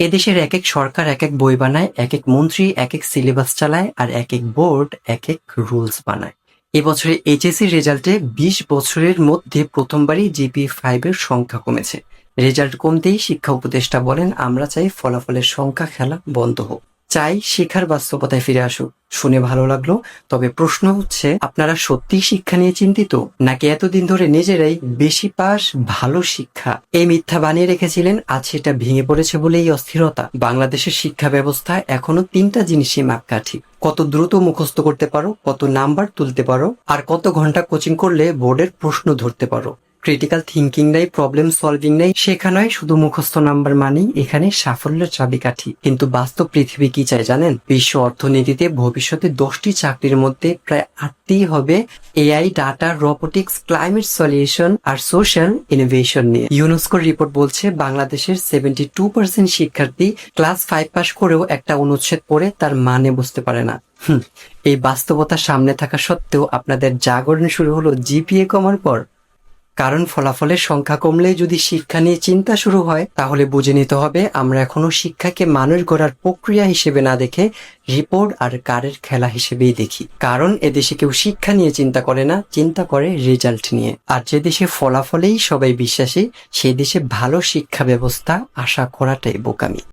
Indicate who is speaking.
Speaker 1: এদেশের এক এক সরকার এক এক বই বানায়, এক এক মন্ত্রী এক এক সিলেবাস চালায়, আর এক এক বোর্ড এক এক রুলস বানায়। এবছরে এইচএসসি রেজাল্টে 20 বছরের মধ্যে প্রথমবারই জিপিএ 5 এর সংখ্যা কমেছে। রেজাল্ট কমতেই শিক্ষা উপদেষ্টা বলেন, আমরা চাই ফলাফলের সংখ্যা খেলা বন্ধ হোক, চাই শেখার বাস্তবতায় ফিরে আসুক। শুনে ভালো লাগলো, তবে প্রশ্ন হচ্ছে, আপনারা সত্যি শিক্ষা নিয়ে চিন্তিত, নাকি এতদিন ধরে নিজেরাই বেশি পাস ভালো শিক্ষা এই মিথ্যা বানিয়ে রেখেছিলেন, আজ সেটা ভেঙে পড়েছে বলে এই অস্থিরতা? বাংলাদেশের শিক্ষা ব্যবস্থা এখনো 3টা জিনিসই মাপকাঠি: কত দ্রুত মুখস্থ করতে পারো, কত নাম্বার তুলতে পারো, আর কত ঘন্টা কোচিং করলে বোর্ডের প্রশ্ন ধরতে পারো। ক্রিটিক্যাল থিঙ্কিং নাই, প্রবলেম সলভিং নাই, শেখা নয় শুধু মুখস্থ নাম্বার মানেই এখানে সাফল্যের চাবিকাঠি। কিন্তু বাস্তব পৃথিবী কি চায় জানেন? বিশ্ব অর্থনীতিতে ভবিষ্যতে 10টি চাকরির মধ্যে প্রায় 8টি হবে AI, data, robotics, climate solution আর সোশ্যাল ইনোভেশন নিয়ে। ইউনেস্কোর রিপোর্ট বলছে, বাংলাদেশের 72% শিক্ষার্থী ক্লাস 5 পাস করেও একটা অনুচ্ছেদ পড়ে তার মানে বুঝতে পারে না। এই বাস্তবতার সামনে থাকা সত্ত্বেও আপনাদের জাগরণ শুরু হলো জিপিএ কমার পর। কারণ ফলাফলের সংখ্যা কমলে যদি শিক্ষা নিয়ে চিন্তা শুরু হয়, তাহলে বুঝে নিতে হবে আমরা এখনো শিক্ষাকে মানুষ গড়ার প্রক্রিয়া হিসেবে না দেখে রিপোর্ট আর কারের খেলা হিসেবেই দেখি। কারণ এদেশে কেউ শিক্ষা নিয়ে চিন্তা করে না, চিন্তা করে রেজাল্ট নিয়ে। আর যে দেশে ফলাফলেই সবাই বিশ্বাসী, সে দেশে ভালো শিক্ষা ব্যবস্থা আশা করাটাই বোকামি।